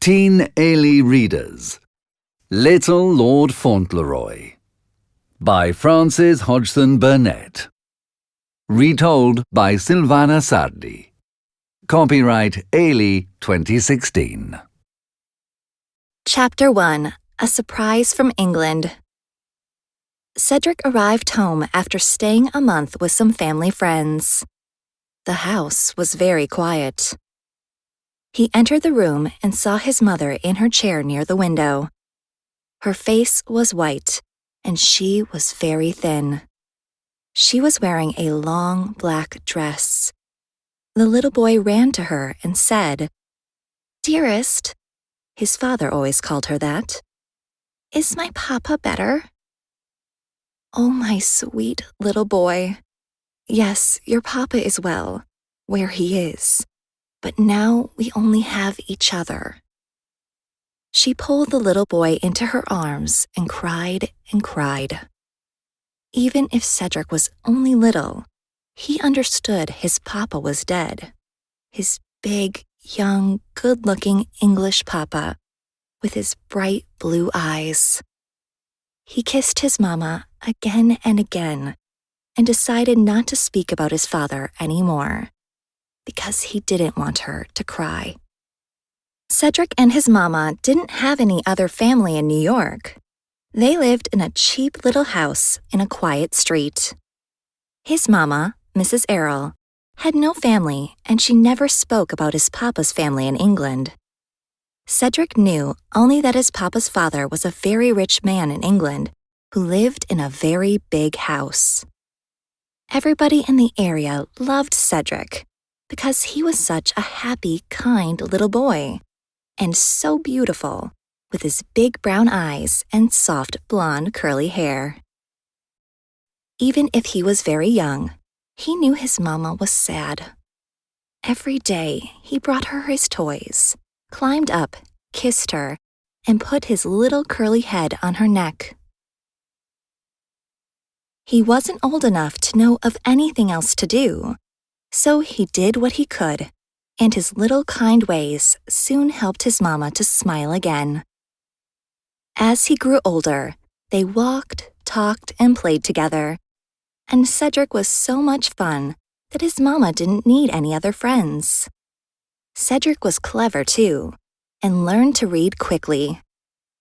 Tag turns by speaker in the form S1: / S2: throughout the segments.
S1: Teen Ailey Readers. Little Lord Fauntleroy by Frances Hodgson Burnett. Retold by Silvana Sardi. Copyright Ailey 2016.
S2: Chapter 1. A Surprise from England. Cedric arrived home after staying a month with some family friends. The house was very quiet. He entered the room and saw his mother in her chair near the window. Her face was white, and she was very thin. She was wearing a long black dress. The little boy ran to her and said, "Dearest," his father always called her that, "is my papa better?" "Oh, my sweet little boy. Yes, your papa is well, where he is. But now we only have each other." She pulled the little boy into her arms and cried and cried. Even if Cedric was only little, he understood his papa was dead. His big, young, good-looking English papa with his bright blue eyes. He kissed his mama again and again and decided not to speak about his father anymore, because he didn't want her to cry. Cedric and his mama didn't have any other family in New York. They lived in a cheap little house in a quiet street. His mama, Mrs. Errol, had no family, and she never spoke about his papa's family in England. Cedric knew only that his papa's father was a very rich man in England who lived in a very big house. Everybody in the area loved Cedric, because he was such a happy, kind little boy, and so beautiful, with his big brown eyes and soft blonde curly hair. Even if he was very young, he knew his mama was sad. Every day he brought her his toys, climbed up, kissed her, and put his little curly head on her neck. He wasn't old enough to know of anything else to do, so he did what he could, and his little kind ways soon helped his mama to smile again. As he grew older, they walked, talked, and played together, and Cedric was so much fun that his mama didn't need any other friends. Cedric was clever too, and learned to read quickly.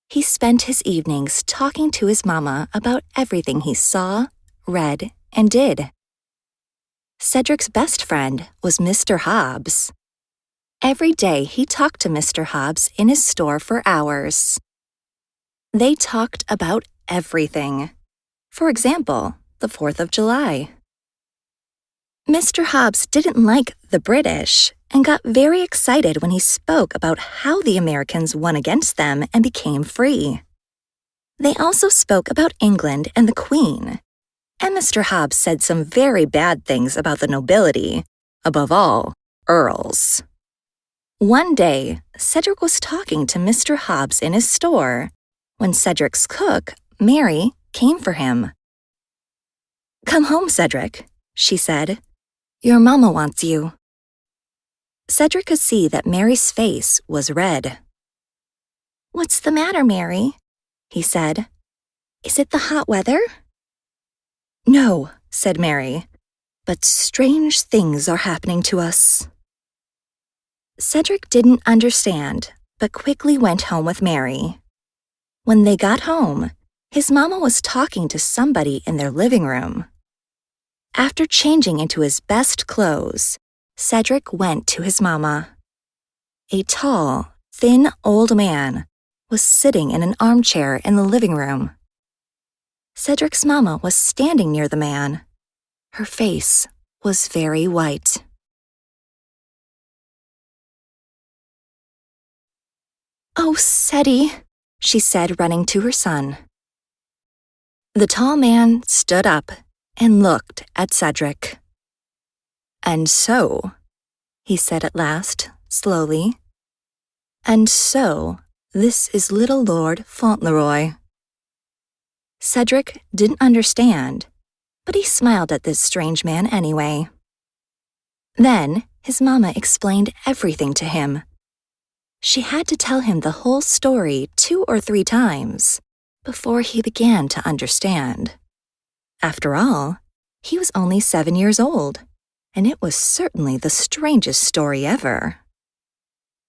S2: He spent his evenings talking to his mama about everything he saw, read, and did. Cedric's best friend was Mr. Hobbs. Every day he talked to Mr. Hobbs in his store for hours. They talked about everything. For example, the 4th of July. Mr. Hobbs didn't like the British and got very excited when he spoke about how the Americans won against them and became free. They also spoke about England and the Queen. And Mr. Hobbs said some very bad things about the nobility, above all, earls. One day, Cedric was talking to Mr. Hobbs in his store when Cedric's cook, Mary, came for him. "Come home, Cedric," she said. "Your mama wants you." Cedric could see that Mary's face was red. "What's the matter, Mary?" he said. "Is it the hot weather?" "No," said Mary, "but strange things are happening to us." Cedric didn't understand, but quickly went home with Mary. When they got home, his mama was talking to somebody in their living room. After changing into his best clothes, Cedric went to his mama. A tall, thin old man was sitting in an armchair in the living room. Cedric's mama was standing near the man. Her face was very white. "Oh, Ceddy," she said, running to her son. The tall man stood up and looked at Cedric. "And so," he said at last, slowly, "and so this is little Lord Fauntleroy." Cedric didn't understand, but he smiled at this strange man anyway. Then his mama explained everything to him. She had to tell him the whole story 2 or 3 times before he began to understand. After all, he was only 7 years old, and it was certainly the strangest story ever.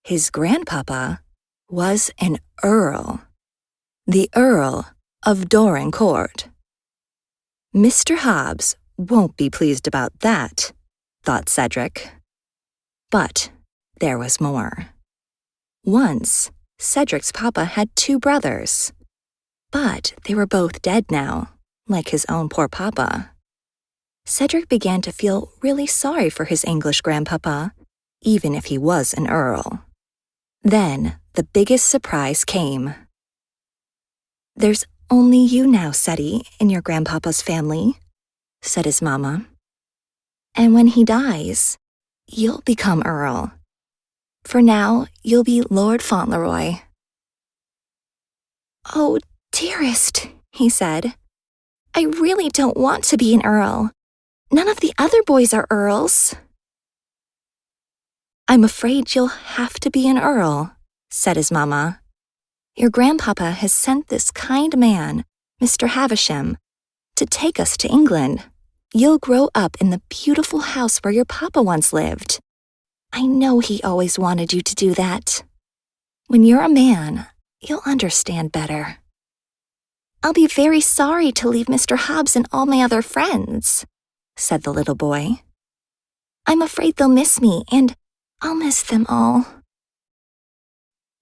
S2: His grandpapa was an earl, the Earl of Dorincourt. Mr. Hobbs won't be pleased about that, thought Cedric. But there was more. Once, Cedric's papa had 2 brothers, but they were both dead now, like his own poor papa. Cedric began to feel really sorry for his English grandpapa, even if he was an earl. Then the biggest surprise came. "There's only you now, Ceddy, in your grandpapa's family," said his mama. "And when he dies, you'll become Earl. For now, you'll be Lord Fauntleroy." "Oh, dearest," he said, "I really don't want to be an Earl. None of the other boys are Earls." "I'm afraid you'll have to be an Earl," said his mama. "Your grandpapa has sent this kind man, Mr. Havisham, to take us to England. You'll grow up in the beautiful house where your papa once lived. I know he always wanted you to do that. When you're a man, you'll understand better." "I'll be very sorry to leave Mr. Hobbs and all my other friends," said the little boy. "I'm afraid they'll miss me, and I'll miss them all."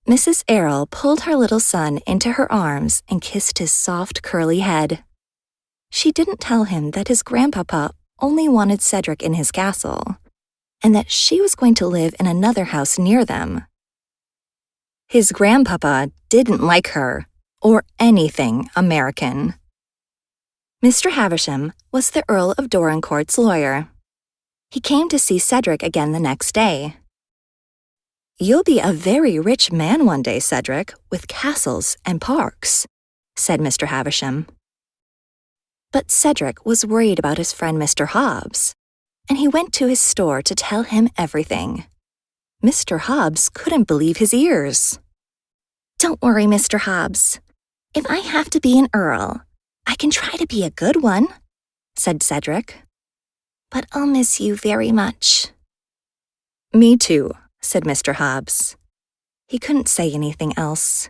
S2: Mrs. Errol pulled her little son into her arms and kissed his soft, curly head. She didn't tell him that his grandpapa only wanted Cedric in his castle, and that she was going to live in another house near them. His grandpapa didn't like her, or anything American. Mr. Havisham was the Earl of Dorincourt's lawyer. He came to see Cedric again the next day. "You'll be a very rich man one day, Cedric, with castles and parks," said Mr. Havisham. But Cedric was worried about his friend Mr. Hobbs, and he went to his store to tell him everything. Mr. Hobbs couldn't believe his ears. "Don't worry, Mr. Hobbs. If I have to be an earl, I can try to be a good one," said Cedric. "But I'll miss you very much." "Me too," said Mr. Hobbs. He couldn't say anything else.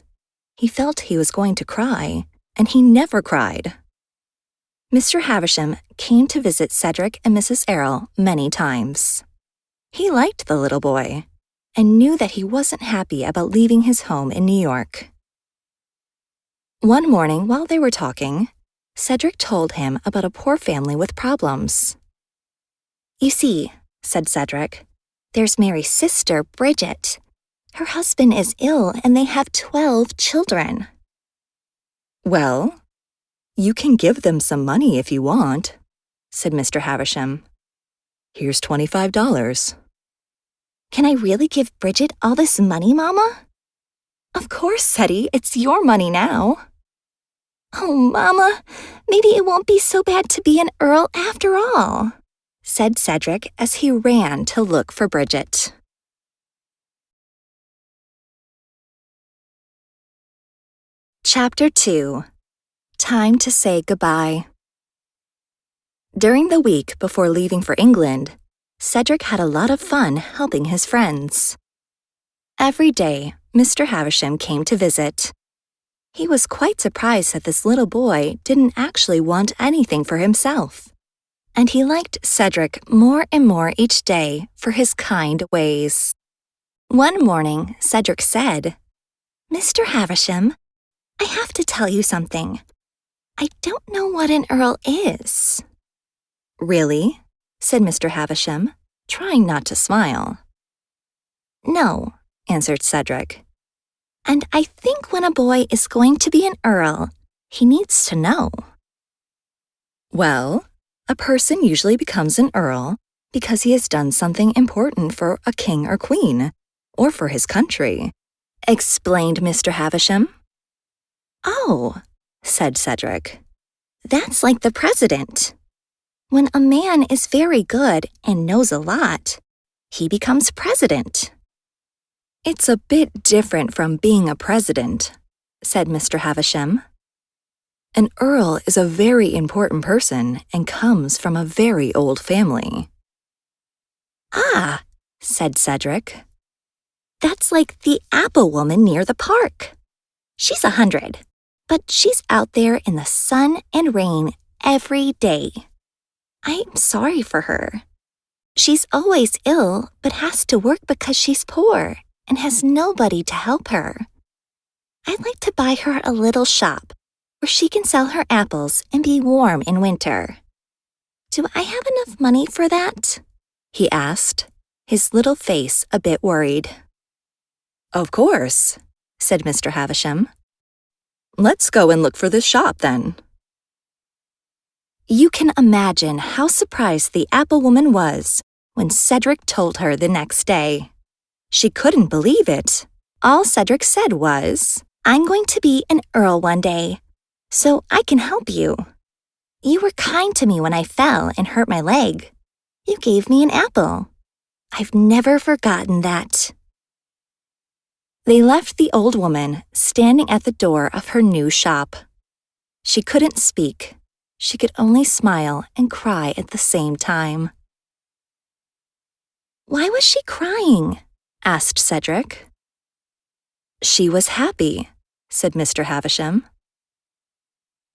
S2: He felt he was going to cry, and he never cried. Mr. Havisham came to visit Cedric and Mrs. Errol many times. He liked the little boy, and knew that he wasn't happy about leaving his home in New York. One morning while they were talking, Cedric told him about a poor family with problems. "You see," said Cedric, "there's Mary's sister, Bridget. Her husband is ill and they have 12 children." "Well, you can give them some money if you want," said Mr. Havisham. "Here's $25. "Can I really give Bridget all this money, Mama?" "Of course, Ceddy, it's your money now." "Oh, Mama, maybe it won't be so bad to be an earl after all," said Cedric as he ran to look for Bridget. Chapter 2. Time to Say Goodbye. During the week before leaving for England, Cedric had a lot of fun helping his friends. Every day, Mr. Havisham came to visit. He was quite surprised that this little boy didn't actually want anything for himself, and he liked Cedric more and more each day for his kind ways. One morning, Cedric said, "Mr. Havisham, I have to tell you something. I don't know what an earl is." "Really?" said Mr. Havisham, trying not to smile. "No," answered Cedric. "And I think when a boy is going to be an earl, he needs to know." "Well, a person usually becomes an earl because he has done something important for a king or queen, or for his country," explained Mr. Havisham. "Oh," said Cedric, "that's like the president. When a man is very good and knows a lot, he becomes president." "It's a bit different from being a president," said Mr. Havisham. "An earl is a very important person and comes from a very old family." "Ah," said Cedric. "That's like the apple woman near the park. She's 100, but she's out there in the sun and rain every day. I'm sorry for her. She's always ill, but has to work because she's poor and has nobody to help her. I'd like to buy her a little shop where she can sell her apples and be warm in winter. Do I have enough money for that?" he asked, his little face a bit worried. "Of course," said Mr. Havisham. "Let's go and look for this shop, then." You can imagine how surprised the apple woman was when Cedric told her the next day. She couldn't believe it. All Cedric said was, "I'm going to be an earl one day, so I can help you. You were kind to me when I fell and hurt my leg. You gave me an apple. I've never forgotten that." They left the old woman standing at the door of her new shop. She couldn't speak. She could only smile and cry at the same time. "Why was she crying?" asked Cedric. "She was happy," said Mr. Havisham.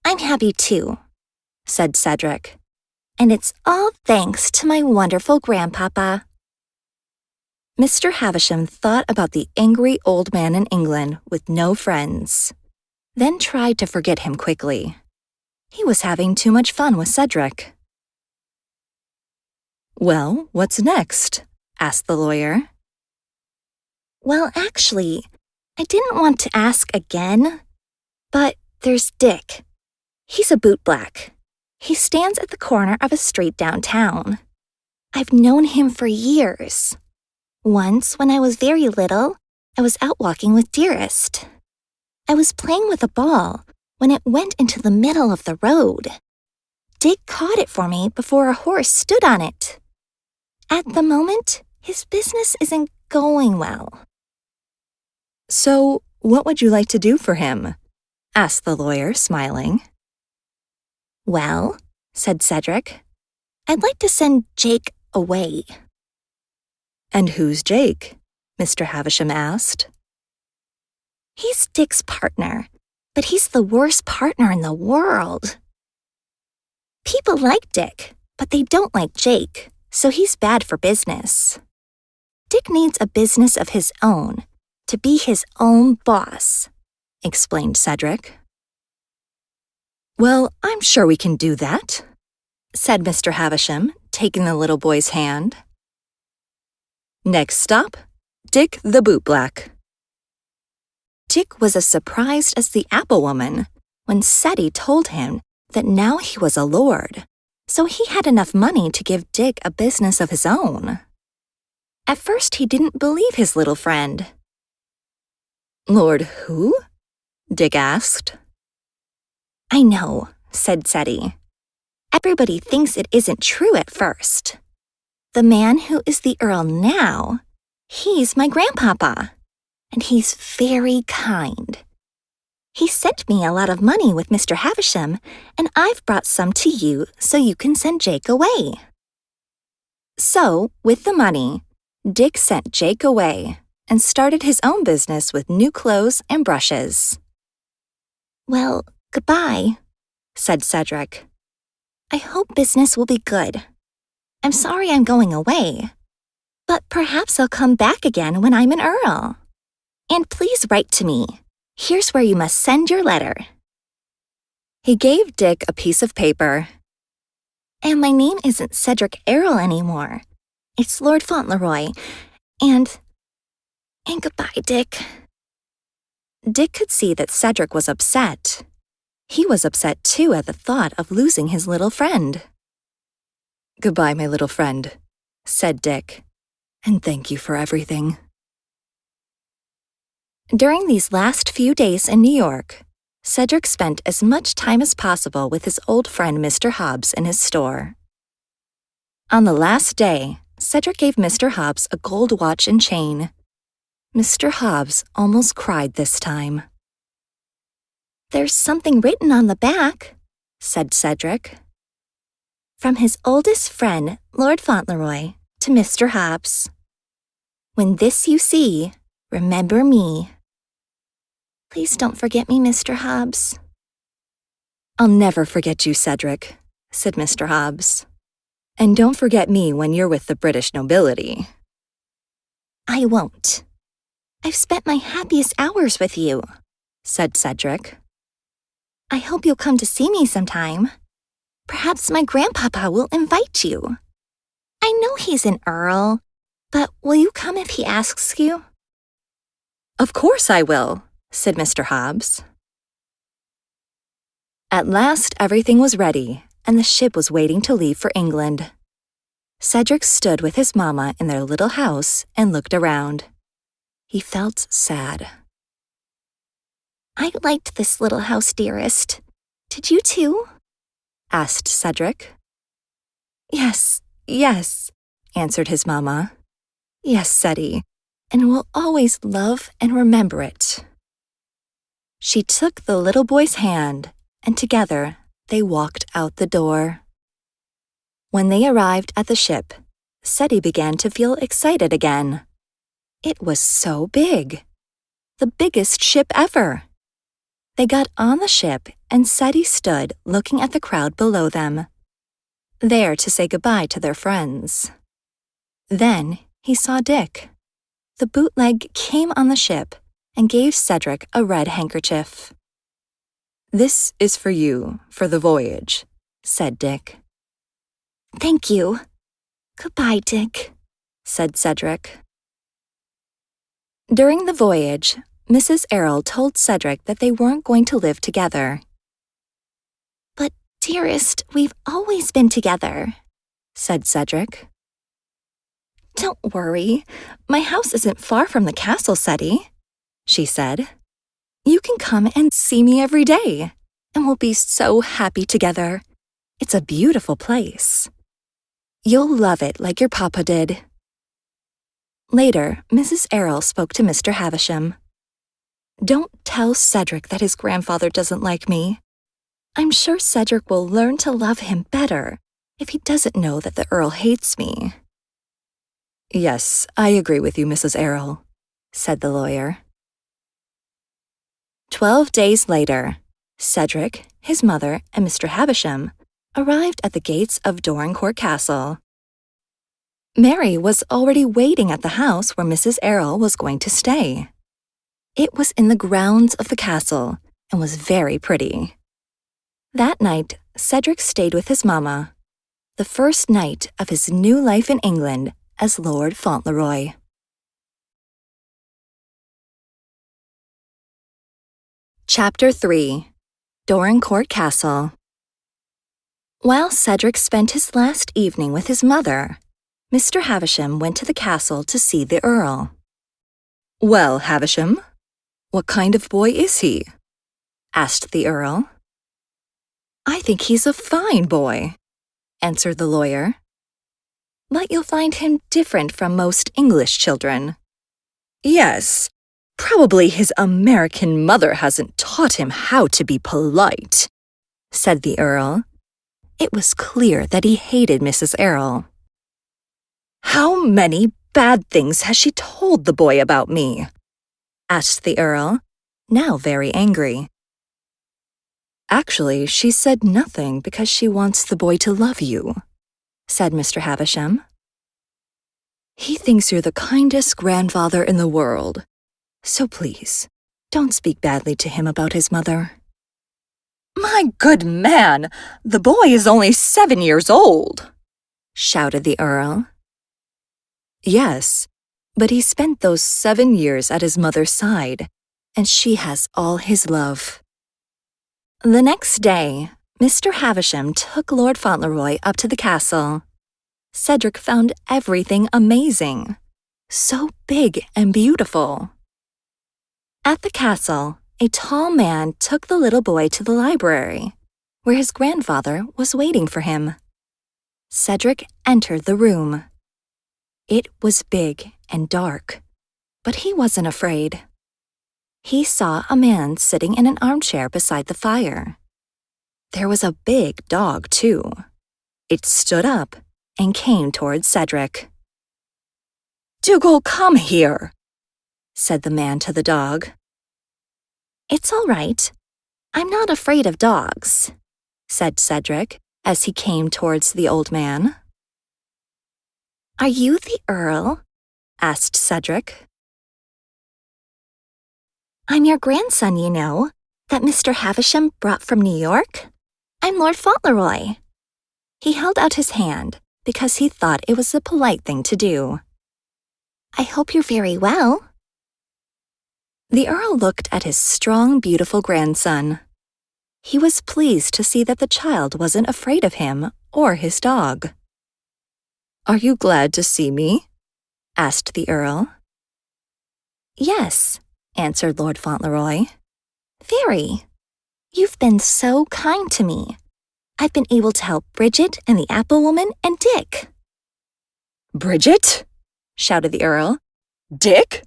S2: "I'm happy too," said Cedric. "And it's all thanks to my wonderful grandpapa." Mr. Havisham thought about the angry old man in England with no friends, then tried to forget him quickly. He was having too much fun with Cedric. "Well, what's next?" asked the lawyer. "Well, actually, I didn't want to ask again, but there's Dick. He's a bootblack. He stands at the corner of a street downtown. I've known him for years. Once, when I was very little, I was out walking with Dearest. I was playing with a ball when it went into the middle of the road. Dick caught it for me before a horse stood on it. At the moment, his business isn't going well." "So, what would you like to do for him?" asked the lawyer, smiling. "Well," said Cedric, "I'd like to send Jake away." "And who's Jake?" Mr. Havisham asked. "He's Dick's partner, but he's the worst partner in the world. People like Dick, but they don't like Jake, so he's bad for business. Dick needs a business of his own, to be his own boss," explained Cedric. "Well, I'm sure we can do that," said Mr. Havisham, taking the little boy's hand. Next stop, Dick the bootblack. Dick was as surprised as the apple woman when Ceddie told him that now he was a lord, so he had enough money to give Dick a business of his own. At first he didn't believe his little friend. "Lord who?" Dick asked. "I know," said Ceddie. "Everybody thinks it isn't true at first. The man who is the earl now, he's my grandpapa, and he's very kind. He sent me a lot of money with Mr. Havisham, and I've brought some to you so you can send Jake away." So, with the money, Dick sent Jake away and started his own business with new clothes and brushes. "Well, goodbye," said Cedric. "I hope business will be good. I'm sorry I'm going away, but perhaps I'll come back again when I'm an earl. And please write to me. Here's where you must send your letter." He gave Dick a piece of paper. "And my name isn't Cedric Errol anymore. It's Lord Fauntleroy. And goodbye, Dick." Dick could see that Cedric was upset. He was upset too at the thought of losing his little friend. "Goodbye, my little friend," said Dick, "and thank you for everything." During these last few days in New York, Cedric spent as much time as possible with his old friend Mr. Hobbs in his store. On the last day, Cedric gave Mr. Hobbs a gold watch and chain. Mr. Hobbs almost cried this time. "There's something written on the back," said Cedric. "From his oldest friend, Lord Fauntleroy, to Mr. Hobbs. When this you see, remember me. Please don't forget me, Mr. Hobbs." "I'll never forget you, Cedric," said Mr. Hobbs. "And don't forget me when you're with the British nobility." "I won't. I've spent my happiest hours with you," said Cedric. "I hope you'll come to see me sometime. Perhaps my grandpapa will invite you. I know he's an earl, but will you come if he asks you?" "Of course I will," said Mr. Hobbs. At last everything was ready, and the ship was waiting to leave for England. Cedric stood with his mamma in their little house and looked around. He felt sad. "I liked this little house, dearest. Did you too?" asked Cedric. Yes, answered his mamma. "Yes, Ceddy, and we'll always love and remember it." She took the little boy's hand, and together they walked out the door. When they arrived at the ship, Ceddy began to feel excited again. It was so big. The biggest ship ever. They got on the ship, and Ceddy stood looking at the crowd below them, there to say goodbye to their friends. Then he saw Dick. The bootleg came on the ship and gave Cedric a red handkerchief. "This is for you, for the voyage," said Dick. "Thank you. Goodbye, Dick," said Cedric. During the voyage, Mrs. Errol told Cedric that they weren't going to live together. "But, dearest, we've always been together," said Cedric. "Don't worry. My house isn't far from the castle, Ceddy," she said. "You can come and see me every day, and we'll be so happy together. It's a beautiful place. You'll love it like your papa did." Later, Mrs. Errol spoke to Mr. Havisham. "Don't tell Cedric that his grandfather doesn't like me. I'm sure Cedric will learn to love him better if he doesn't know that the Earl hates me." "Yes, I agree with you, Mrs. Errol," said the lawyer. 12 days later, Cedric, his mother, and Mr. Havisham arrived at the gates of Dorincourt Castle. Mary was already waiting at the house where Mrs. Errol was going to stay. It was in the grounds of the castle and was very pretty. That night, Cedric stayed with his mamma, the first night of his new life in England as Lord Fauntleroy. Chapter 3. Dorincourt Castle. While Cedric spent his last evening with his mother, Mr. Havisham went to the castle to see the Earl. "Well, Havisham, what kind of boy is he?" asked the Earl. "I think he's a fine boy," answered the lawyer. "But you'll find him different from most English children." "Yes, probably his American mother hasn't taught him how to be polite," said the Earl. It was clear that he hated Mrs. Errol. "How many bad things has she told the boy about me?" asked the Earl, now very angry. "Actually, she said nothing because she wants the boy to love you," said Mr. Havisham. "He thinks you're the kindest grandfather in the world, so please, don't speak badly to him about his mother." "My good man, the boy is only 7 years old," shouted the Earl. "Yes, but he spent those 7 years at his mother's side, and she has all his love." The next day, Mr. Havisham took Lord Fauntleroy up to the castle. Cedric found everything amazing, so big and beautiful. At the castle, a tall man took the little boy to the library, where his grandfather was waiting for him. Cedric entered the room. It was big and dark. But he wasn't afraid. He saw a man sitting in an armchair beside the fire. There was a big dog, too. It stood up and came towards Cedric. "Dougal, come here," said the man to the dog. "It's all right. I'm not afraid of dogs," said Cedric as he came towards the old man. "Are you the Earl?" asked Cedric. "I'm your grandson, you know, that Mr. Havisham brought from New York. I'm Lord Fauntleroy." He held out his hand because he thought it was the polite thing to do. "I hope you're very well." The Earl looked at his strong, beautiful grandson. He was pleased to see that the child wasn't afraid of him or his dog. "Are you glad to see me?" asked the Earl. "Yes," answered Lord Fauntleroy. "Very. You've been so kind to me. I've been able to help Bridget and the Apple Woman and Dick."
S3: "Bridget?" shouted the Earl. "Dick?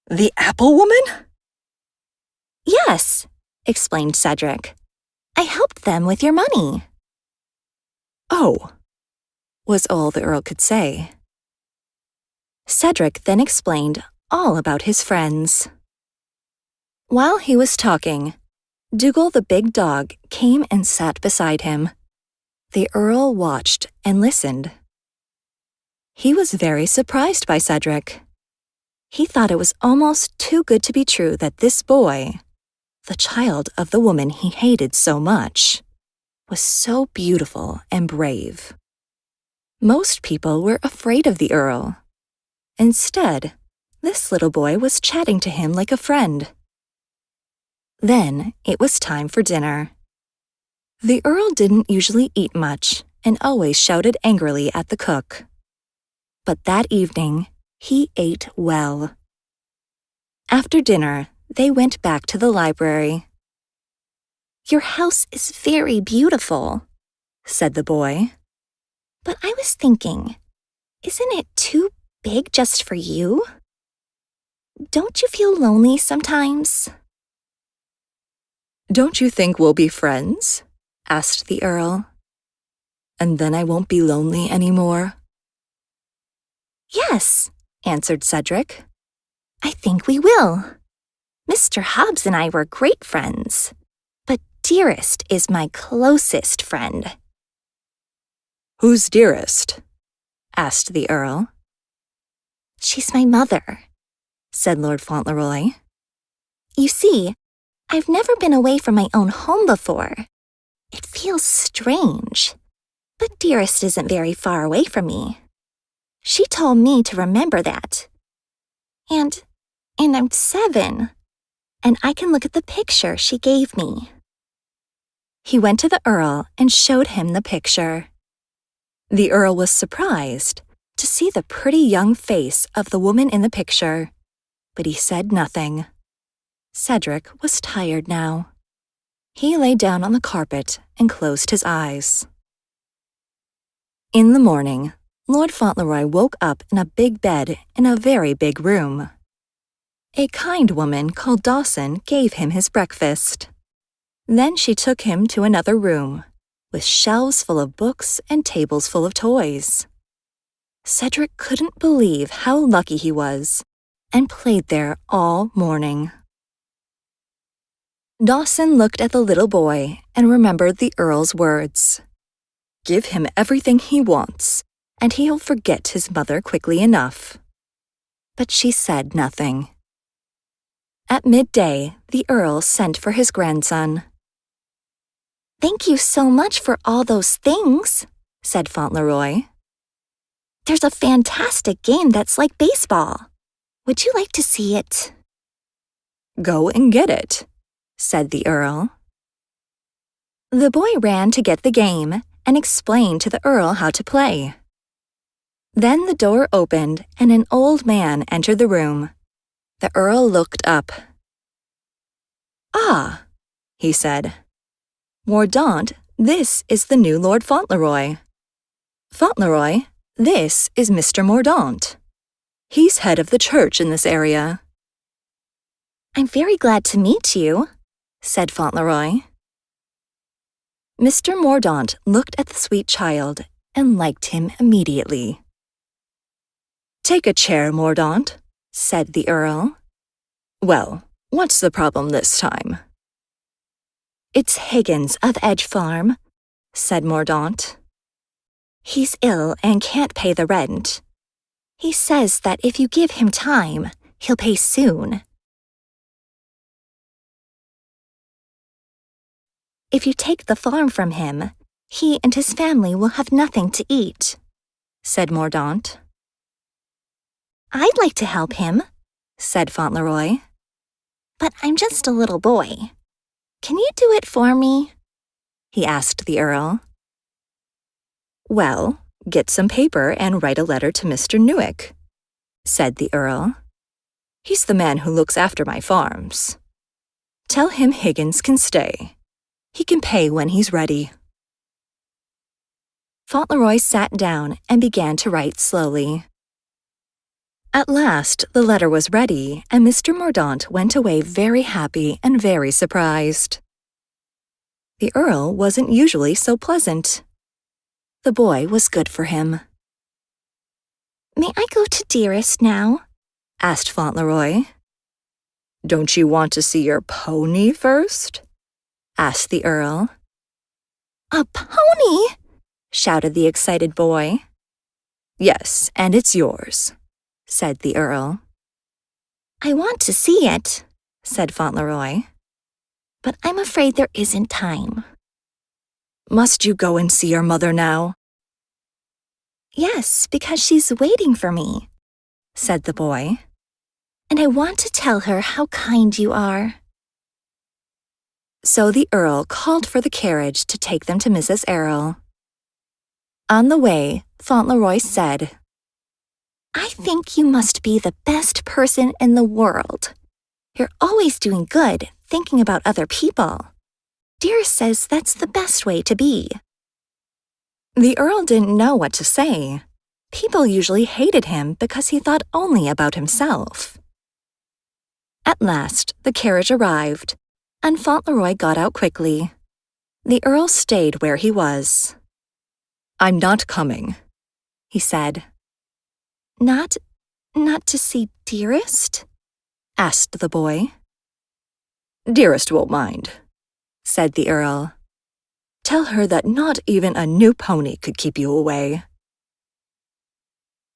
S3: The Apple Woman?"
S2: "Yes," explained Cedric. "I helped them with your money."
S3: "Oh,"
S2: was all the Earl could say. Cedric then explained all about his friends. While he was talking, Dougal the big dog came and sat beside him. The Earl watched and listened. He was very surprised by Cedric. He thought it was almost too good to be true that this boy, the child of the woman he hated so much, was so beautiful and brave. Most people were afraid of the Earl. Instead, this little boy was chatting to him like a friend. Then it was time for dinner. The Earl didn't usually eat much and always shouted angrily at the cook. But that evening, he ate well. After dinner, they went back to the library. "Your house is very beautiful," said the boy. "But I was thinking, isn't it too big just for you? Don't you feel lonely sometimes?"
S3: "Don't you think we'll be friends?" asked the Earl. "And then I won't be lonely anymore?"
S2: "Yes," answered Cedric. "I think we will. Mr. Hobbs and I were great friends, but Dearest is my closest friend."
S3: "Who's Dearest?"
S2: asked the Earl. "She's my mother," said Lord Fauntleroy. "You see, I've never been away from my own home before. It feels strange, but Dearest isn't very far away from me. She told me to remember that. And I'm 7, and I can look at the picture she gave me." He went to the Earl and showed him the picture. The Earl was surprised to see the pretty young face of the woman in the picture, but he said nothing. Cedric was tired now. He lay down on the carpet and closed his eyes. In the morning, Lord Fauntleroy woke up in a big bed in a very big room. A kind woman called Dawson gave him his breakfast. Then she took him to another room, with shelves full of books and tables full of toys. Cedric couldn't believe how lucky he was, and played there all morning. Dawson looked at the little boy and remembered the Earl's words. "Give him everything he wants, and he'll forget his mother quickly enough." But she said nothing. At midday, the Earl sent for his grandson. "Thank you so much for all those things," said Fauntleroy. "There's a fantastic game that's like baseball. Would you like to see it?"
S3: "Go and get it,"
S2: said the Earl. The boy ran to get the game and explained to the Earl how to play. Then the door opened and an old man entered the room. The Earl looked up. "Ah," he said. "Mordaunt, this is the new Lord Fauntleroy. Fauntleroy, this is Mr. Mordaunt. He's head of the church in this area, I'm very glad to meet you, said Fauntleroy. Mr. Mordaunt looked at the sweet child and liked him immediately.
S3: Take a chair, Mordaunt, said the Earl. Well, what's the problem this time?
S2: It's Higgins of Edge Farm, said Mordaunt. He's ill and can't pay the rent. He says that if you give him time, he'll pay soon. If you take the farm from him, he and his family will have nothing to eat, said Mordaunt. I'd like to help him, said Fauntleroy. But I'm just a little boy. Can you do it for me? He asked the Earl.
S3: Well, get some paper and write a letter to Mr. Newick, said the Earl. He's the man who looks after my farms. Tell him Higgins can stay. He can pay when he's ready.
S2: Fauntleroy sat down and began to write slowly. At last, the letter was ready, and Mr. Mordaunt went away very happy and very surprised. The Earl wasn't usually so pleasant. The boy was good for him. May I go to Dearest now? Asked Fauntleroy.
S3: Don't you want to see your pony first? Asked the Earl.
S2: A pony? Shouted the excited boy.
S3: Yes, and it's yours, said the Earl.
S2: I want to see it, said Fauntleroy. But I'm afraid there isn't time.
S3: Must you go and see your mother now?
S2: Yes, because she's waiting for me, said the boy. And I want to tell her how kind you are.
S3: So the Earl called for the carriage to take them to Mrs. Errol. On the way, Fauntleroy said,
S2: I think you must be the best person in the world. You're always doing good, thinking about other people. Dearest says that's the best way to be.
S3: The Earl didn't know what to say. People usually hated him because he thought only about himself. At last, the carriage arrived, and Fauntleroy got out quickly. The Earl stayed where he was. I'm not coming, he said.
S2: Not to see Dearest?
S3: Asked the boy. Dearest won't mind, said the Earl. Tell her that not even a new pony could keep you away.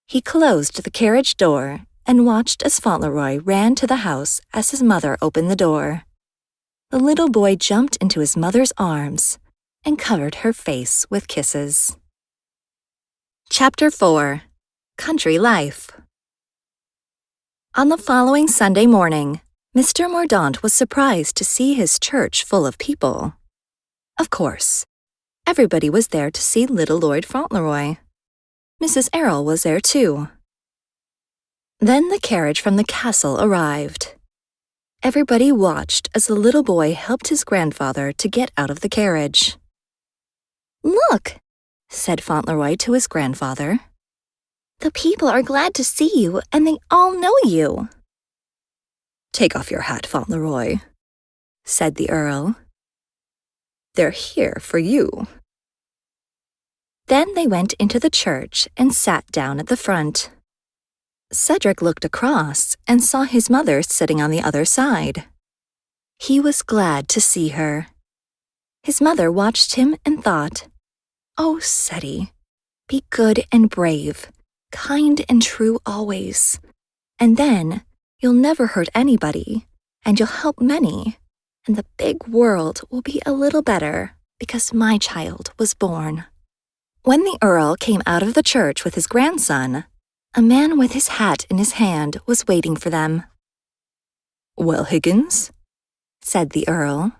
S3: He closed the carriage door and watched as Fauntleroy ran to the house as his mother opened the door. The little boy jumped into his mother's arms and covered her face with kisses. Chapter 4. Country Life. On the following Sunday morning, Mr. Mordaunt was surprised to see his church full of people. Of course, everybody was there to see little Lord Fauntleroy. Mrs. Errol was there too. Then the carriage from the castle arrived. Everybody watched as the little boy helped his grandfather to get out of the carriage.
S2: Look,
S3: said Fauntleroy to his grandfather.
S2: The people are glad to see you, and they all know you.
S3: Take off your hat, Fauntleroy, said the Earl. They're here for you. Then they went into the church and sat down at the front. Cedric looked across and saw his mother sitting on the other side. He was glad to see her. His mother watched him and thought, Oh, Ceddie, be good and brave, kind and true always, and then you'll never hurt anybody, and you'll help many, and the big world will be a little better because my child was born. When the Earl came out of the church with his grandson, a man with his hat in his hand was waiting for them. Well, Higgins, said the Earl.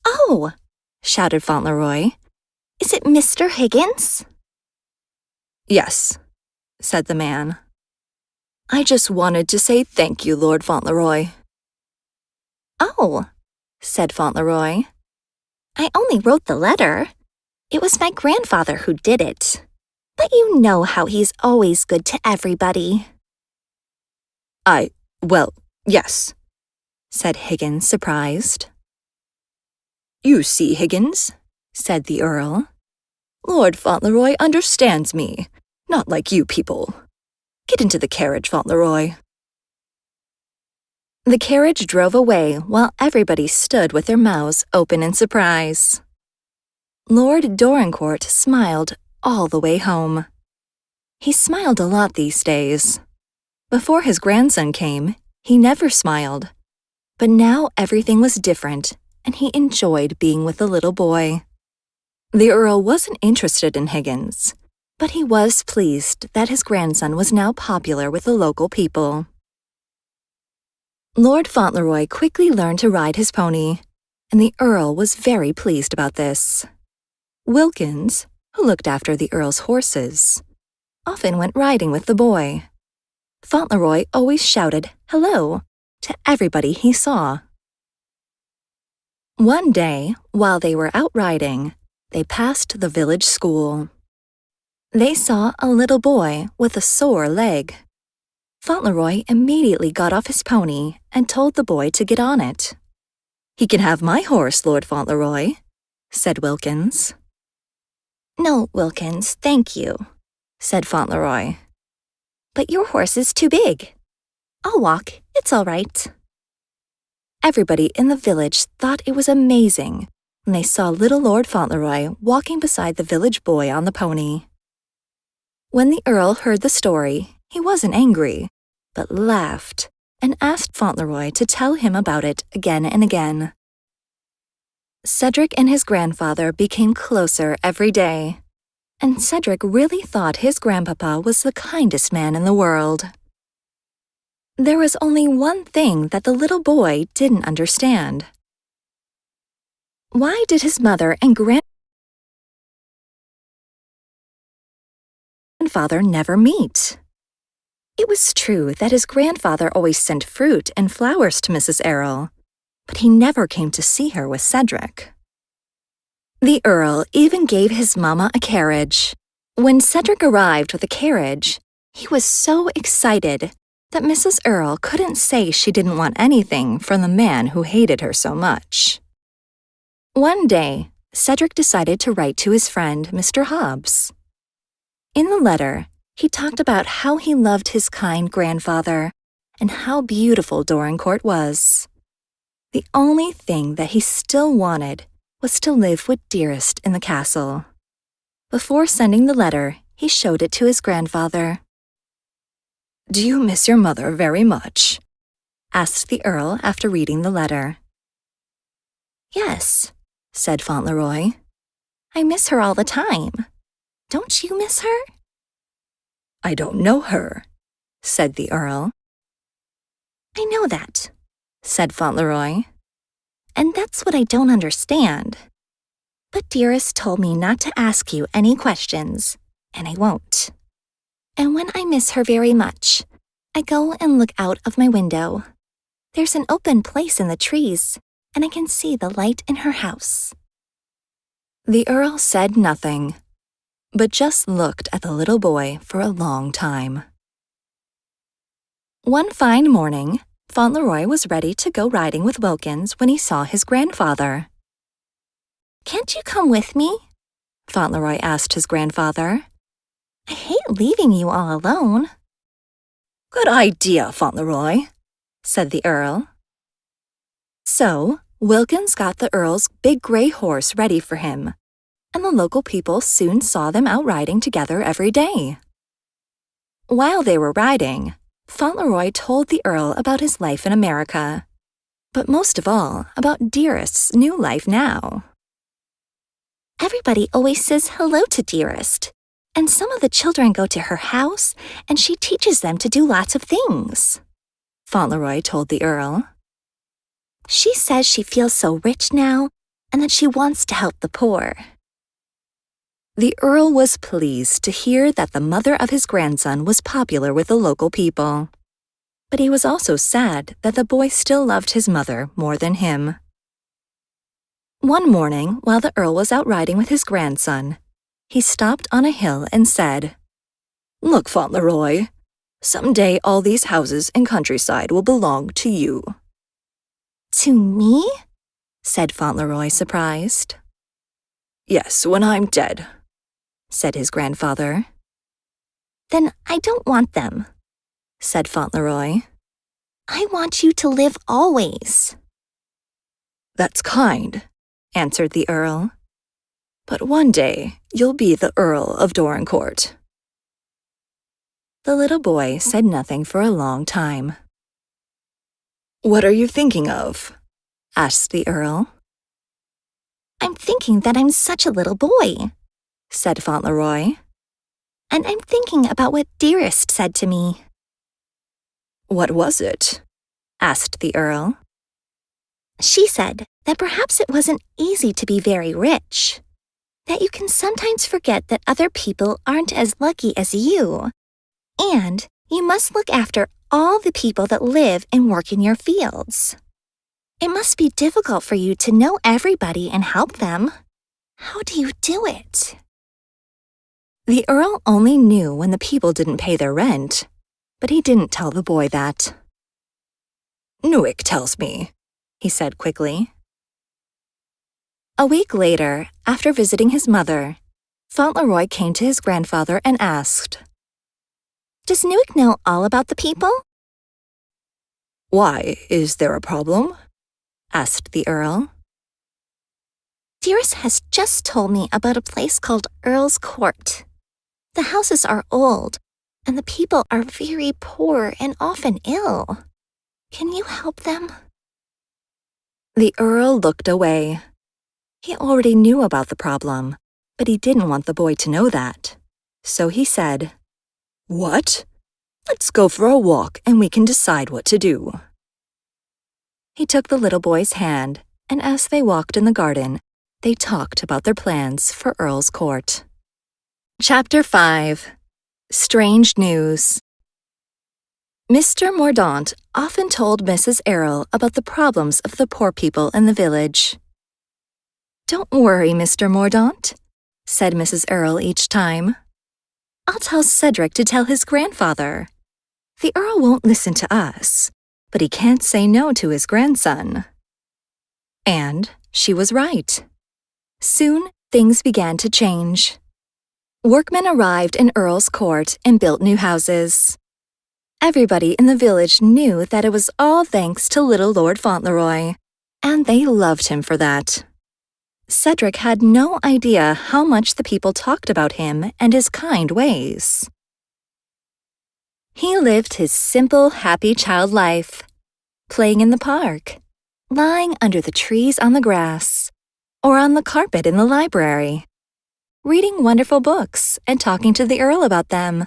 S2: Oh, shouted Fauntleroy. Is it Mr. Higgins?
S3: Yes, said the man. I just wanted to say thank you, Lord Fauntleroy.
S2: Oh, said Fauntleroy. I only wrote the letter. It was my grandfather who did it. But you know how he's always good to everybody.
S3: Well, yes, said Higgins, surprised. "You see, Higgins," said the Earl, "Lord Fauntleroy understands me, not like you people. Get into the carriage, Fauntleroy." The carriage drove away while everybody stood with their mouths open in surprise. Lord Dorincourt smiled all the way home. He smiled a lot these days. Before his grandson came, he never smiled. But now everything was different, and he enjoyed being with the little boy. The Earl wasn't interested in Higgins, but he was pleased that his grandson was now popular with the local people. Lord Fauntleroy quickly learned to ride his pony, and the Earl was very pleased about this. Wilkins, who looked after the Earl's horses, often went riding with the boy. Fauntleroy always shouted "hello" to everybody he saw. One day, while they were out riding, they passed the village school. They saw a little boy with a sore leg. Fauntleroy immediately got off his pony and told the boy to get on it. "He can have my horse, Lord Fauntleroy," said Wilkins. "No, Wilkins, thank you," said Fauntleroy. "But your horse is too big. I'll walk, it's all right." Everybody in the village thought it was amazing when they saw little Lord Fauntleroy walking beside the village boy on the pony. When the Earl heard the story, he wasn't angry, but laughed and asked Fauntleroy to tell him about it again and again. Cedric and his grandfather became closer every day, and Cedric really thought his grandpapa was the kindest man in the world. There was only one thing that the little boy didn't understand. Why did his mother and grandfather never meet? It was true that his grandfather always sent fruit and flowers to Mrs. Errol, but he never came to see her with Cedric. The Earl even gave his mama a carriage. When Cedric arrived with a carriage, he was so excited that Mrs. Errol couldn't say she didn't want anything from the man who hated her so much. One day, Cedric decided to write to his friend, Mr. Hobbs. In the letter, he talked about how he loved his kind grandfather and how beautiful Dorincourt was. The only thing that he still wanted was to live with Dearest in the castle. Before sending the letter, he showed it to his grandfather. "Do you miss your mother very much?" asked the Earl after reading the letter. "Yes," said Fauntleroy. "I miss her all the time. Don't you miss her?" "I don't know her," said the Earl. "I know that," said Fauntleroy. "And that's what I don't understand. But Dearest told me not to ask you any questions, and I won't. And when I miss her very much, I go and look out of my window. There's an open place in the trees, and I can see the light in her house." The Earl said nothing, but just looked at the little boy for a long time. One fine morning, Fauntleroy was ready to go riding with Wilkins when he saw his grandfather. "Can't you come with me?" Fauntleroy asked his grandfather. "I hate leaving you all alone." "Good idea, Fauntleroy," said the Earl. So, Wilkins got the Earl's big gray horse ready for him, and the local people soon saw them out riding together every day. While they were riding, Fauntleroy told the Earl about his life in America, but most of all about Dearest's new life now. "Everybody always says hello to Dearest, and some of the children go to her house, and she teaches them to do lots of things," Fauntleroy told the Earl. "She says she feels so rich now, and that she wants to help the poor." The Earl was pleased to hear that the mother of his grandson was popular with the local people. But he was also sad that the boy still loved his mother more than him. One morning, while the Earl was out riding with his grandson, he stopped on a hill and said, "Look, Fauntleroy, someday all these houses and countryside will belong to you." To me? Said Fauntleroy, surprised.
S4: Yes, when I'm dead, said his grandfather.
S3: Then I don't want them, said Fauntleroy. I want you to live always.
S4: That's kind, answered the Earl. But one day you'll be the Earl of Dorincourt.
S3: The little boy said nothing for a long time.
S4: What are you thinking of? Asked the Earl.
S3: I'm thinking that I'm such a little boy, said Fauntleroy. And I'm thinking about what Dearest said to me.
S4: What was it? Asked the Earl.
S3: She said that perhaps it wasn't easy to be very rich, that you can sometimes forget that other people aren't as lucky as you, and you must look after all the people that live and work in your fields. It must be difficult for you to know everybody and help them. How do you do it?
S2: The Earl only knew when the people didn't pay their rent, but he didn't tell the boy that.
S4: Newick tells me, he said quickly.
S2: A week later, after visiting his mother, Fauntleroy came to his grandfather and asked,
S3: Does Newick know all about the people?
S4: Why, is there a problem? Asked the Earl.
S3: Dearest has just told me about a place called Earl's Court. The houses are old, and the people are very poor and often ill. Can you help them?
S2: The Earl looked away. He already knew about the problem, but he didn't want the boy to know that. So he said,
S4: What? Let's go for a walk and we can decide what to do.
S2: He took the little boy's hand, and as they walked in the garden, they talked about their plans for Earl's Court. Chapter 5. Strange News. Mr. Mordaunt often told Mrs. Errol about the problems of the poor people in the village. "Don't worry, Mr. Mordaunt," said Mrs. Errol each time. "I'll tell Cedric to tell his grandfather. The Earl won't listen to us, but he can't say no to his grandson." And she was right. Soon, things began to change. Workmen arrived in Earl's Court and built new houses. Everybody in the village knew that it was all thanks to little Lord Fauntleroy, and they loved him for that. Cedric had no idea how much the people talked about him and his kind ways. He lived his simple, happy child life, playing in the park, lying under the trees on the grass, or on the carpet in the library, reading wonderful books and talking to the Earl about them,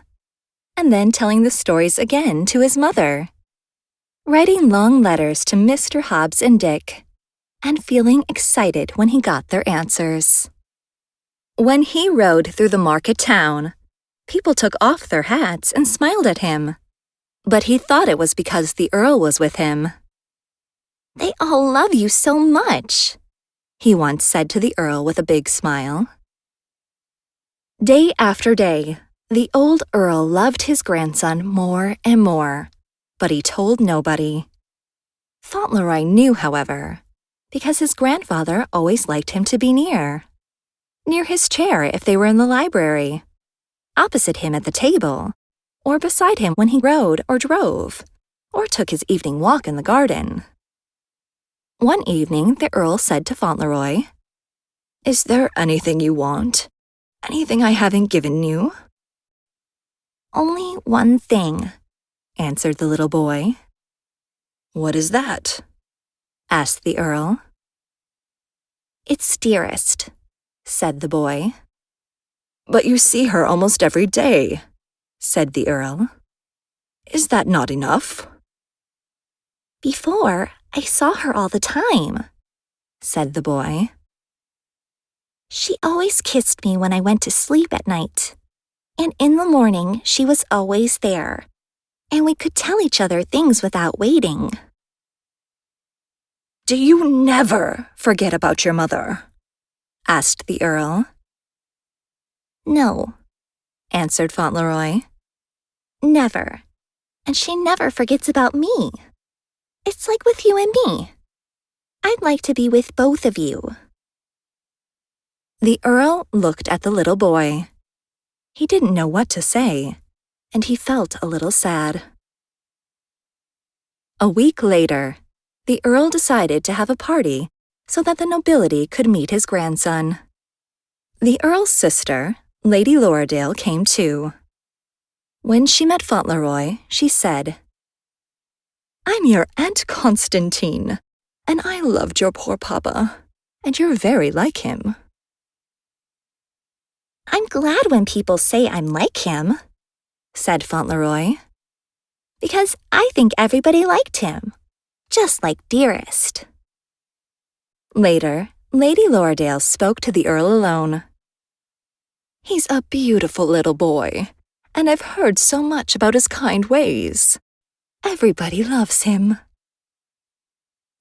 S2: and then telling the stories again to his mother, writing long letters to Mr. Hobbs and Dick, and feeling excited when he got their answers. When he rode through the market town, people took off their hats and smiled at him, but he thought it was because the Earl was with him.
S3: "They all love you so much,"
S2: he once said to the Earl with a big smile. Day after day, the old Earl loved his grandson more and more, but he told nobody. Fauntleroy knew, however, because his grandfather always liked him to be near his chair if they were in the library, opposite him at the table, or beside him when he rode or drove, or took his evening walk in the garden. One evening, the Earl said to Fauntleroy,
S4: "Is there anything you want? Anything I haven't given you?"
S3: "Only one thing,"
S2: answered the little boy.
S4: "What is that?"
S2: asked the Earl.
S3: "It's Dearest,"
S2: said the boy.
S4: "But you see her almost every day," said the Earl. "Is that not enough?"
S3: "Before, I saw her all the time,"
S2: said the boy.
S3: "She always kissed me when I went to sleep at night, and in the morning she was always there, and we could tell each other things without waiting."
S4: "Do you never forget about your mother?" asked the Earl.
S3: "No,"
S2: answered Fauntleroy.
S3: "Never. And she never forgets about me. It's like with you and me.
S2: I'd like to be with both of you."
S3: The Earl looked at the little boy. He didn't know what to say, and he felt a little sad. A week later, the Earl decided to have a party so that the nobility could meet his grandson. The Earl's sister, Lady Lorridaile, came too. When she met Fauntleroy, she said, "I'm your Aunt Constantine, and I loved your poor papa, and you're very like him."
S2: "I'm glad when people say I'm like him," said Fauntleroy, "because I think everybody liked him, just like Dearest."
S3: Later, Lady Lorridaile spoke to the Earl alone. "He's a beautiful little boy, and I've heard so much about his kind ways. Everybody loves him."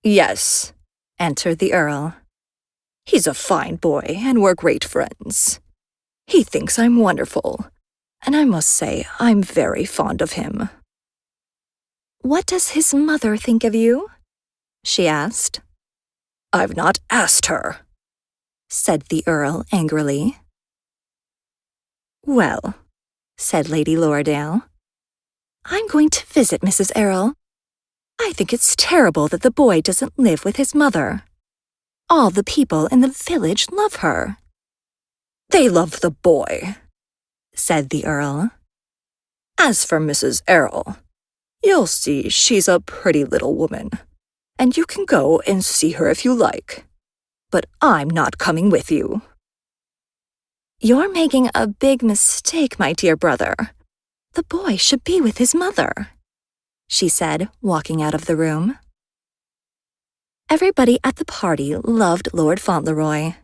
S3: "Yes," answered the Earl. "He's a fine boy, and we're great friends. He thinks I'm wonderful, and I must say I'm very fond of him."
S2: "What does his mother think of you?" she asked.
S3: "I've not asked her," said the Earl angrily. "Well," said Lady Lorridaile, "I'm going to visit Mrs. Errol. I think it's terrible that the boy doesn't live with his mother. All the people in the village love her." "They love the boy," said the Earl. "As for Mrs. Errol, you'll see she's a pretty little woman, and you can go and see her if you like. But I'm not coming with you." "You're making a big mistake, my dear brother. The boy should be with his mother," she said, walking out of the room. Everybody at the party loved Lord Fauntleroy.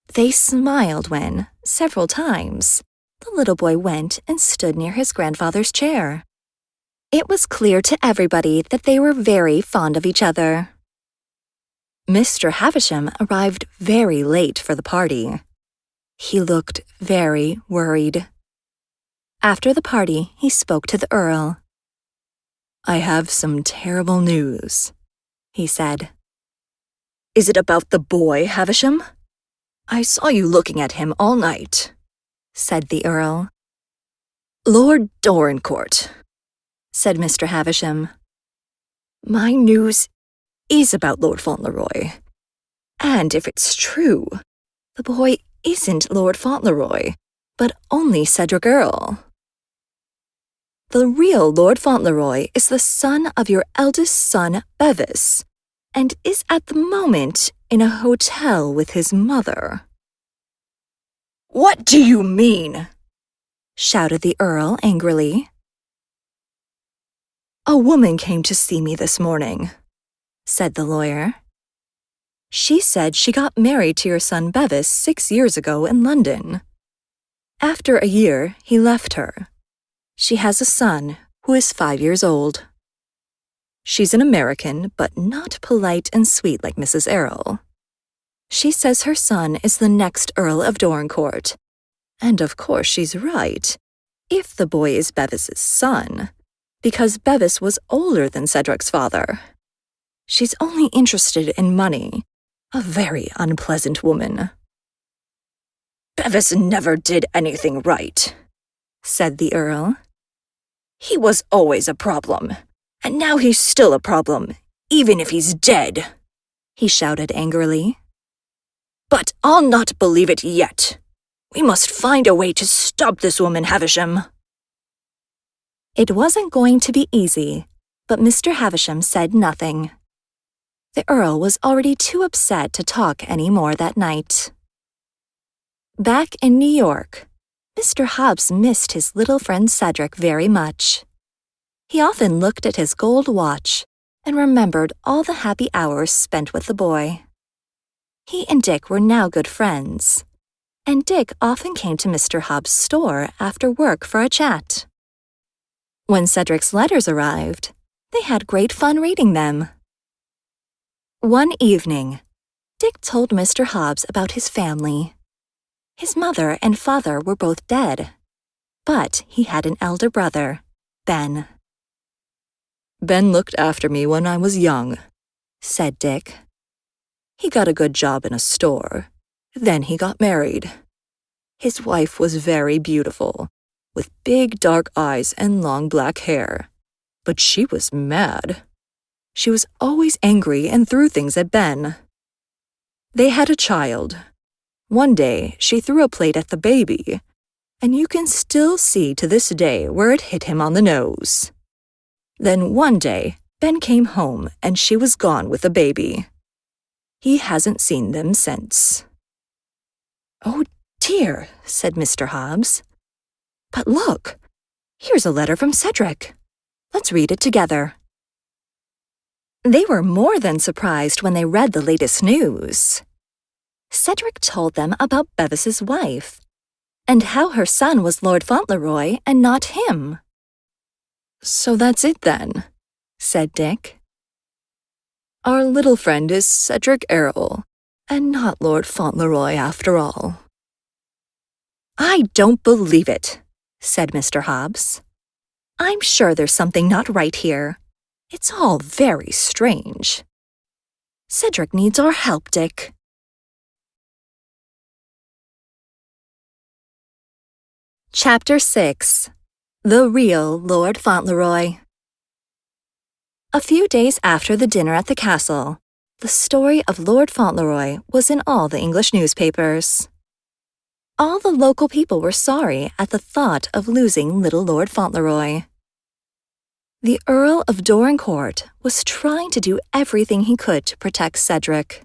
S3: They smiled when, several times, the little boy went and stood near his grandfather's chair. It was clear to everybody that they were very fond of each other. Mr. Havisham arrived very late for the party. He looked very worried. After the party, he spoke to the Earl. "I have some terrible news," he said. "Is it about the boy, Havisham? I saw you looking at him all night," said the Earl. "Lord Dorincourt," said Mr. Havisham. "My news is about Lord Fauntleroy. And if it's true, the boy isn't Lord Fauntleroy, but only Cedric Earl. The real Lord Fauntleroy is the son of your eldest son, Bevis, and is at the moment in a hotel with his mother." "What do you mean?" shouted the Earl angrily. "A woman came to see me this morning," said the lawyer. "She said she got married to your son Bevis 6 years ago in London. After a year, he left her. She has a son who is 5 years old. She's an American, but not polite and sweet like Mrs. Errol. She says her son is the next Earl of Dorincourt. And of course she's right, if the boy is Bevis's son, because Bevis was older than Cedric's father. She's only interested in money, a very unpleasant woman." "Bevis never did anything right," said the Earl. "He was always a problem, and now he's still a problem, even if he's dead," he shouted angrily. "But I'll not believe it yet. We must find a way to stop this woman, Havisham." It wasn't going to be easy, but Mr. Havisham said nothing. The Earl was already too upset to talk any more that night. Back in New York, Mr. Hobbs missed his little friend Cedric very much. He often looked at his gold watch and remembered all the happy hours spent with the boy. He and Dick were now good friends, and Dick often came to Mr. Hobbs' store after work for a chat. When Cedric's letters arrived, they had great fun reading them. One evening, Dick told Mr. Hobbs about his family. His mother and father were both dead, but he had an elder brother, Ben. "Ben looked after me when I was young," said Dick.
S4: He got a good job in a store. Then he got married. His wife was very beautiful, with big dark eyes and long black hair. But she was mad. She was always angry and threw things at Ben. They had a child. One day, she threw a plate at the baby, and you can still see to this day where it hit him on the nose. Then one day, Ben came home and she was gone with the baby. He hasn't seen them since. "Oh dear," said Mr. Hobbs. "But look, here's a letter from Cedric. Let's read it together."
S2: They were more than surprised when they read the latest news. Cedric told them about Bevis's wife, and how her son was Lord Fauntleroy and not him.
S4: "So that's it then," said Dick. "Our little friend is Cedric Errol, and not Lord Fauntleroy after all."
S2: "I don't believe it," said Mr. Hobbs. "I'm sure there's something not right here. It's all very strange. Cedric needs our help, Dick." Chapter 6. The Real Lord Fauntleroy. A few days after the dinner at the castle, the story of Lord Fauntleroy was in all the English newspapers. All the local people were sorry at the thought of losing little Lord Fauntleroy. The Earl of Dorincourt was trying to do everything he could to protect Cedric.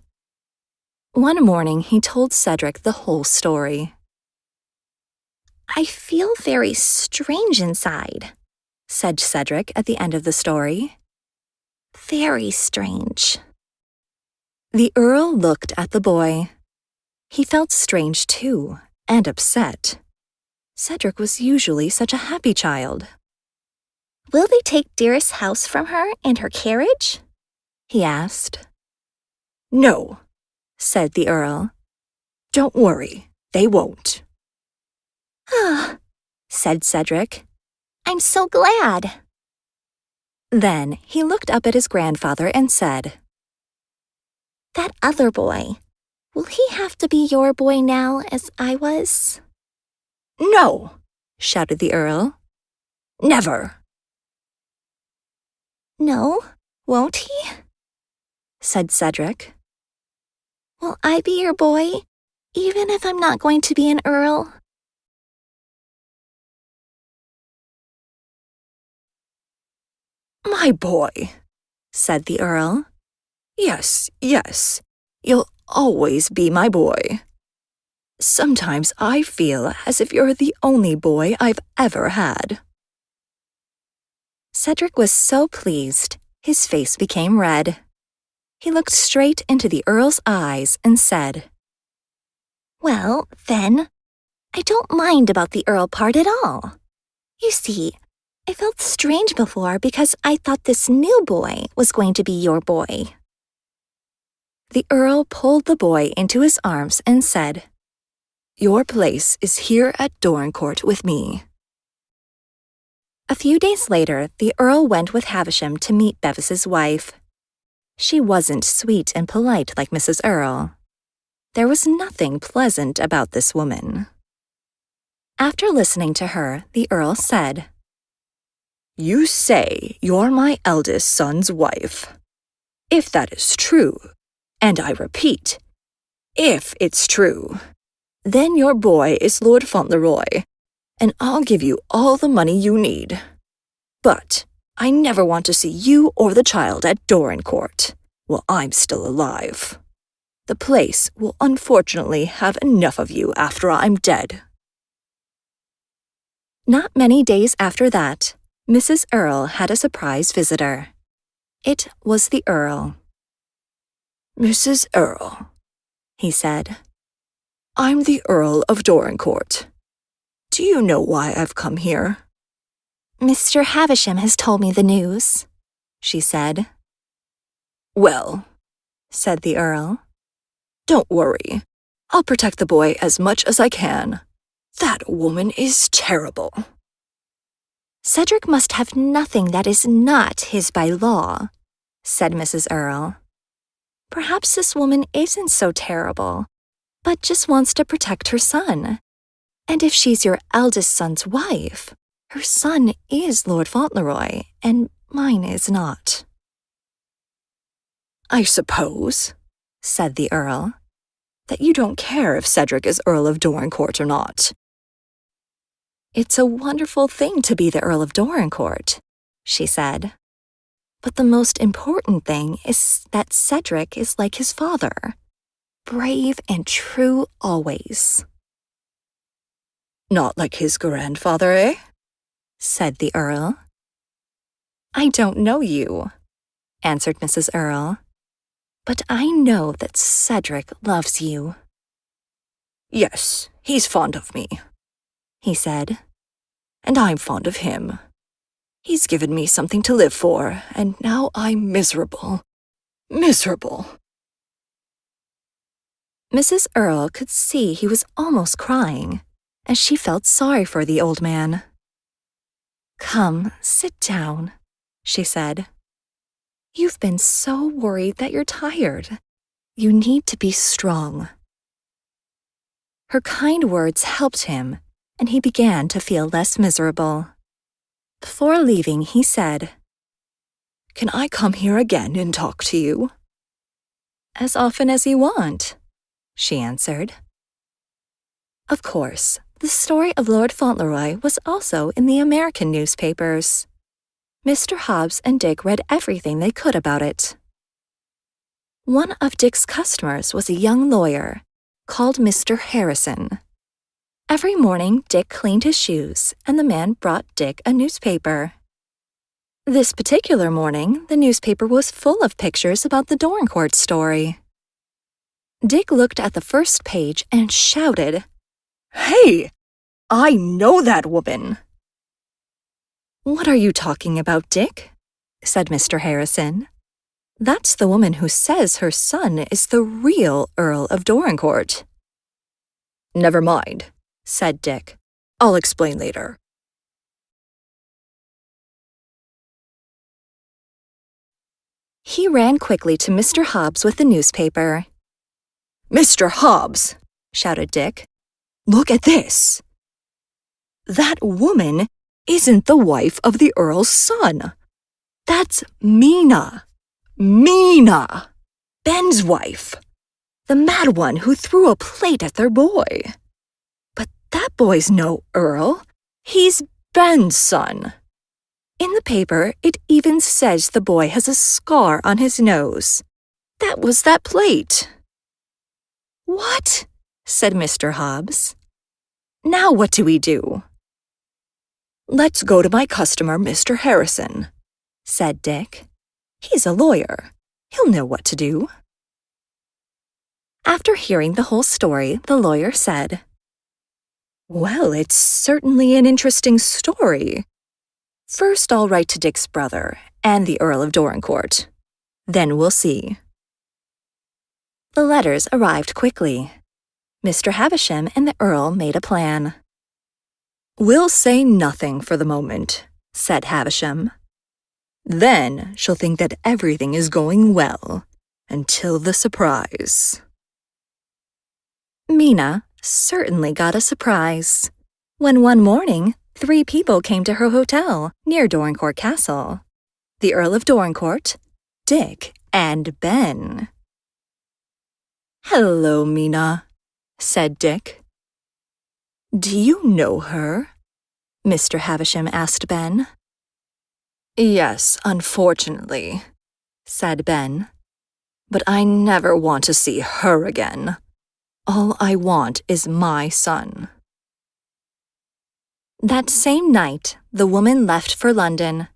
S2: One morning he told Cedric the whole story. "I feel very strange inside," said Cedric at the end of the story. "Very strange." The Earl looked at the boy. He felt strange too, and upset. Cedric was usually such a happy child. "Will they take Dearest's house from her and her carriage?" he asked.
S4: "No,"
S2: said the Earl.
S4: "Don't worry, they won't."
S2: "Ah," said Cedric. "I'm so glad." Then he looked up at his grandfather and said, "That other boy, will he have to be your boy now as I was?"
S4: "No,"
S2: shouted the Earl.
S4: "Never."
S2: "No, won't he?" said Cedric. "Will I be your boy, even if I'm not going to be an Earl?"
S4: "My boy,"
S2: said the Earl.
S4: Yes, yes, you'll always be my boy. Sometimes I feel as if you're the only boy I've ever had."
S2: Cedric was so pleased, his face became red. He looked straight into the Earl's eyes and said, "Well, then, I don't mind about the Earl part at all. You see, I felt strange before because I thought this new boy was going to be your boy." The Earl pulled the boy into his arms and said,
S4: "Your place is here at Dorincourt with me."
S2: A few days later, the Earl went with Havisham to meet Bevis's wife. She wasn't sweet and polite like Mrs. Earl. There was nothing pleasant about this woman. After listening to her, the Earl said,
S4: "You say you're my eldest son's wife. If that is true, and I repeat, if it's true, then your boy is Lord Fauntleroy, and I'll give you all the money you need. But I never want to see you or the child at Dorincourt while I'm still alive. The place will unfortunately have enough of you after I'm dead."
S2: Not many days after that, Mrs. Earl had a surprise visitor. It was the Earl.
S4: "Mrs. Earl,"
S2: he said,
S4: "I'm the Earl of Dorincourt. Do you know why I've come here?"
S2: "Mr. Havisham has told me the news," she said.
S4: "Well," said the Earl, "don't worry. I'll protect the boy as much as I can. That woman is terrible."
S2: "Cedric must have nothing that is not his by law," said Mrs. Earl. Perhaps this woman isn't so terrible, but just wants to protect her son. And if she's your eldest son's wife, her son is Lord Fauntleroy, and mine is not."
S4: "I suppose," said the Earl, "that you don't care if Cedric is Earl of Dorincourt or not."
S2: "It's a wonderful thing to be the Earl of Dorincourt," she said. "But the most important thing is that Cedric is like his father, brave and true always."
S4: "Not like his grandfather, eh?"
S2: said the Earl. "I don't know you," answered Mrs. Earl, "but I know that Cedric loves you."
S4: "Yes, he's fond of me," he said, "and I'm fond of him. He's given me something to live for, and now I'm miserable. Miserable."
S2: Mrs. Earl could see he was almost crying, and she felt sorry for the old man. "Come, sit down," she said. "You've been so worried that you're tired. You need to be strong." Her kind words helped him, and he began to feel less miserable. Before leaving, he said,
S4: "Can I come here again and talk to you?"
S2: "As often as you want," she answered. Of course, the story of Lord Fauntleroy was also in the American newspapers. Mr. Hobbs and Dick read everything they could about it. One of Dick's customers was a young lawyer called Mr. Harrison. Every morning, Dick cleaned his shoes, and the man brought Dick a newspaper. This particular morning, the newspaper was full of pictures about the Dorincourt story. Dick looked at the first page and shouted,
S4: "Hey! I know that woman!"
S2: "What are you talking about, Dick?" said Mr. Harrison. "That's the woman who says her son is the real Earl of Dorincourt."
S4: "Never mind," said Dick. "I'll explain later."
S2: He ran quickly to Mr. Hobbs with the newspaper.
S4: "Mr. Hobbs," shouted Dick, "look at this. That woman isn't the wife of the Earl's son. That's Mina. Mina, Ben's wife. The mad one who threw a plate at their boy. But that boy's no Earl. He's Ben's son. In the paper, it even says the boy has a scar on his nose. That was that plate."
S2: "What?" said Mr. Hobbs. "Now what do we do?"
S4: "Let's go to my customer, Mr. Harrison,"
S2: said Dick. "He's a lawyer. He'll know what to do." After hearing the whole story, the lawyer said, "Well, it's certainly an interesting story. First, I'll write to Dick's brother and the Earl of Dorincourt. Then we'll see." The letters arrived quickly. Mr. Havisham and the Earl made a plan.
S4: "We'll say nothing for the moment," said Havisham. "Then she'll think that everything is going well, until the surprise."
S2: Mina certainly got a surprise when one morning 3 people came to her hotel near Dorincourt Castle: the Earl of Dorincourt, Dick, and Ben.
S4: "Hello, Mina," said Dick. "Do you know her?"
S2: Mr. Havisham asked Ben.
S4: "Yes, unfortunately," said Ben. "But I never want to see her again. All I want is my son."
S2: That same night, the woman left for London,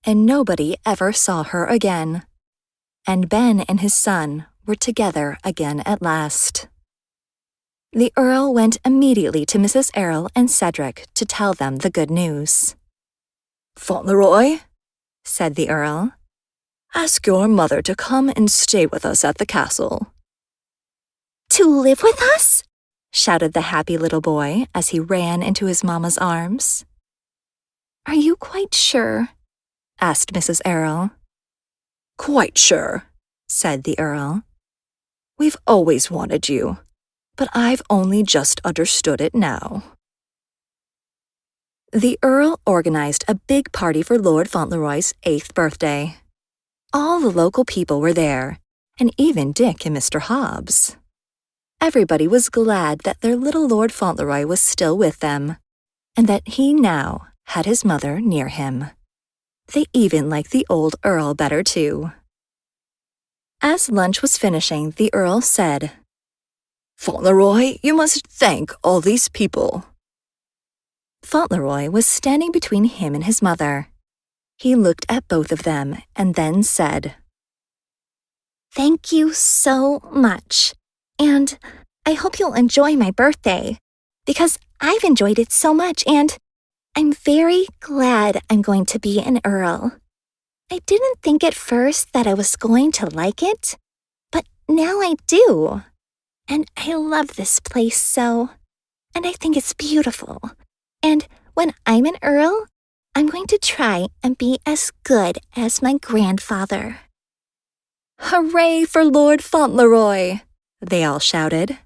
S2: and nobody ever saw her again. And Ben and his son were together again at last. The Earl went immediately to Mrs. Errol and Cedric to tell them the good news.
S4: "Fauntleroy,"
S2: said the Earl,
S4: "ask your mother to come and stay with us at the castle."
S2: "To live with us?" shouted the happy little boy as he ran into his mamma's arms. "Are you quite sure?" asked Mrs. Errol.
S4: "Quite sure,"
S2: said the Earl.
S4: We've always wanted you, but I've only just understood it now." The Earl organized a big party for Lord Fauntleroy's 8th birthday. All the local people were there, and even Dick and Mr. Hobbs. Everybody was glad that their little Lord Fauntleroy was still with them, and that he now had his mother near him. They even liked the old Earl better too. As lunch was finishing, the Earl said, "Fauntleroy, you must thank all these people." Fauntleroy was standing between him and his mother. He looked at both of them and then said,
S2: Thank you so much. And I hope you'll enjoy my birthday, because I've enjoyed it so much, and I'm very glad I'm going to be an Earl. I didn't think at first that I was going to like it, but now I do. And I love this place so, and I think it's beautiful. And when I'm an Earl, I'm going to try and be as good as my grandfather.
S4: "Hooray for Lord Fauntleroy!" they all shouted.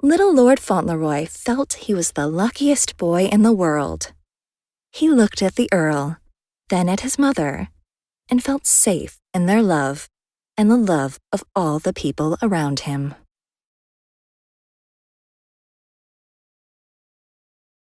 S4: Little Lord Fauntleroy felt he was the luckiest boy in the world. He looked at the Earl, then at his mother, and felt safe in their love and the love of all the people around him.